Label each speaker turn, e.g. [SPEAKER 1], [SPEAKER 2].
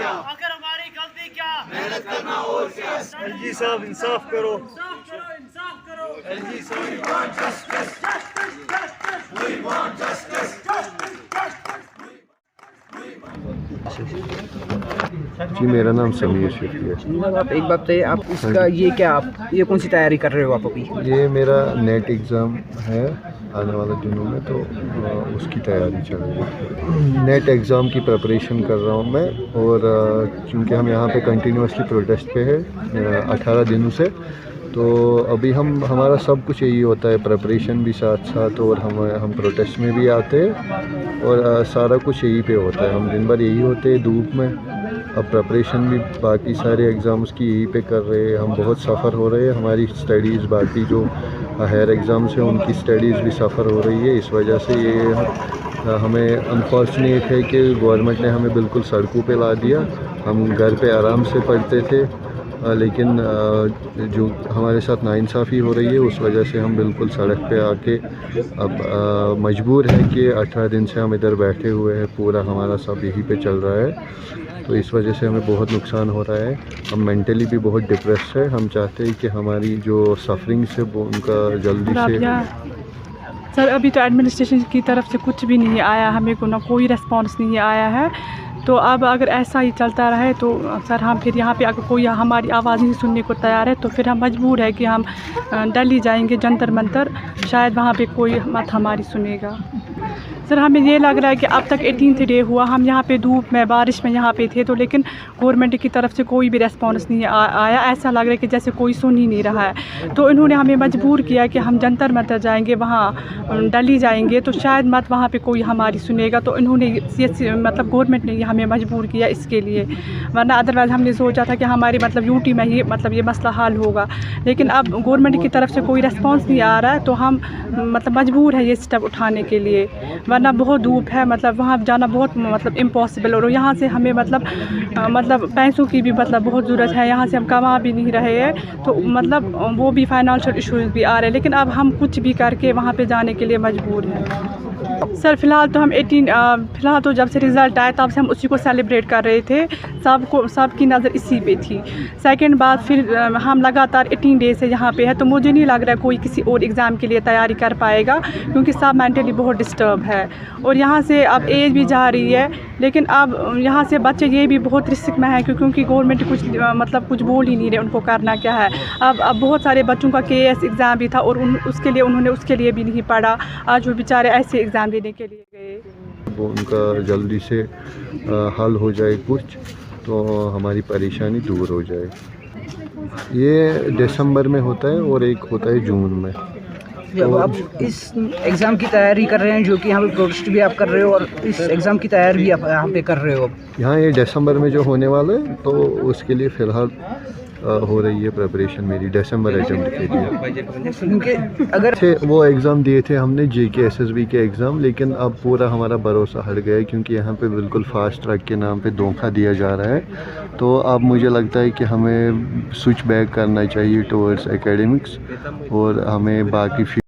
[SPEAKER 1] क्या,
[SPEAKER 2] अगर हमारी गलती क्या,
[SPEAKER 1] मेहनत करना और क्या।
[SPEAKER 3] एलजी साहब इंसाफ करो,
[SPEAKER 2] इंसाफ करो।
[SPEAKER 3] एलजी साहब
[SPEAKER 1] We want justice, we want justice.
[SPEAKER 4] जी मेरा नाम समीर शेखी है।
[SPEAKER 5] जनाब आप एक बात बताइए, आप इसका ये क्या, आप ये कौन सी तैयारी कर रहे हो आप अभी?
[SPEAKER 4] ये मेरा नेट एग्ज़ाम है आने वाले दिनों में, तो उसकी तैयारी चल रही है। नेट एग्ज़ाम की प्रिपरेशन कर रहा हूँ मैं, और चूँकि हम यहाँ पे कंटिन्यूसली प्रोटेस्ट पे है 18 दिनों से, तो अभी हमारा सब कुछ यही होता है, प्रिपरेशन भी साथ साथ, और हम प्रोटेस्ट में भी आते हैं, और सारा कुछ यही पे होता है। हम दिन भर यही होते हैं धूप में। अब प्रिपरेशन भी बाकी सारे एग्ज़ाम्स की यही पे कर रहे हैं। हम बहुत सफ़र हो रहे हैं, हमारी स्टडीज़ बाकी जो हायर एग्ज़ाम्स हैं उनकी स्टडीज़ भी सफ़र हो रही है। इस वजह से ये हमें अनफॉर्चुनेट है कि गवर्नमेंट ने हमें बिल्कुल सड़कों पे ला दिया। हम घर पे आराम से पढ़ते थे, लेकिन जो हमारे साथ नाइंसाफ़ी हो रही है उस वजह से हम बिल्कुल सड़क पे आके अब मजबूर है कि 18 दिन से हम इधर बैठे हुए हैं। पूरा हमारा सब यहीं पे चल रहा है, तो इस वजह से हमें बहुत नुकसान हो रहा है। हम मेंटली भी बहुत डिप्रेस है। हम चाहते हैं कि हमारी जो सफरिंग से वो उनका जल्दी से।
[SPEAKER 6] सर अभी तो एडमिनिस्ट्रेशन की तरफ से कुछ भी नहीं आया, हमें को ना कोई रिस्पांस नहीं आया है। तो अब अगर ऐसा ही चलता रहे तो सर हम फिर यहाँ पे अगर कोई हमारी आवाज़ नहीं सुनने को तैयार है तो फिर हम मजबूर है कि हम दिल्ली जाएंगे जंतर मंतर, शायद वहाँ पे कोई मत हमारी सुनेगा। सर हमें ये लग रहा है कि अब तक 18th डे हुआ, हम यहाँ पे धूप में बारिश में यहाँ पे थे, तो लेकिन गवर्नमेंट की तरफ से कोई भी रेस्पॉन्स नहीं आया। ऐसा लग रहा है कि जैसे कोई सुन ही नहीं रहा है। तो इन्होंने हमें मजबूर किया कि हम जंतर मंतर जाएंगे, वहाँ दिल्ली जाएंगे, तो शायद मत वहाँ पे कोई हमारी सुनेगा। तो इन्होंने मतलब गवर्नमेंट ने हमें मजबूर किया इसके लिए, वरना अदरवाइज़ हमने सोचा था कि हमारी मतलब यूटी में ही मतलब ये मसला हल होगा। लेकिन अब गवर्नमेंट की तरफ से कोई रिस्पॉन्स नहीं आ रहा है, तो हम मतलब मजबूर है ये स्टेप उठाने के लिए, वरना बहुत धूप है, मतलब वहाँ जाना बहुत मतलब इम्पॉसिबल। और यहाँ से हमें मतलब पैसों की भी मतलब बहुत ज़रूरत है, यहाँ से हम कमा भी नहीं रहे हैं, तो मतलब वो भी फाइनेंशियल इश्यूज भी आ रहे हैं। लेकिन अब हम कुछ भी करके वहाँ पे जाने के लिए मजबूर हैं। सर फ़िलहाल तो हम फ़िलहाल तो जब से रिज़ल्ट आया तब से हम उसी को सेलिब्रेट कर रहे थे, सबकी नज़र इसी पे थी। सेकंड बात, फिर हम लगातार 18 डेज से यहाँ पे है, तो मुझे नहीं लग रहा है कोई किसी और एग्ज़ाम के लिए तैयारी कर पाएगा, क्योंकि सब मेंटली बहुत डिस्टर्ब है। और यहाँ से अब एज भी जा रही है, लेकिन अब यहाँ से बच्चे ये भी बहुत रिस्क में है, क्योंकि गवर्नमेंट कुछ बोल ही नहीं रहे उनको करना क्या है। अब बहुत सारे बच्चों का KS एग्ज़ाम भी था, और उन्होंने उसके लिए भी नहीं पढ़ा। आज वो बेचारे ऐसे एग्ज़ाम देने के लिए गए।
[SPEAKER 4] वो उनका जल्दी से हल हो जाए कुछ, तो हमारी परेशानी दूर हो जाए। ये दिसंबर में होता है और एक होता है जून में।
[SPEAKER 5] जब आप इस एग्ज़ाम की तैयारी कर रहे हैं, जो कि यहाँ पे प्रोटेस्ट भी आप कर रहे हो, और इस एग्ज़ाम की तैयारी भी आप यहाँ पे कर रहे हो,
[SPEAKER 4] यहाँ ये दिसंबर में जो होने वाला है, तो उसके लिए फ़िलहाल हो रही है प्रिपरेशन मेरी दिसंबर अटेम्प्ट के लिए।
[SPEAKER 5] क्योंकि अगर
[SPEAKER 4] वो एग्ज़ाम दिए थे हमने JK SSB के एग्ज़ाम, लेकिन अब पूरा हमारा भरोसा हट गया है, क्योंकि यहाँ पे बिल्कुल फास्ट ट्रैक के नाम पे धोखा दिया जा रहा है। तो अब मुझे लगता है कि हमें स्विच बैक करना चाहिए टुवर्ड्स एकेडमिक्स, और हमें बाकी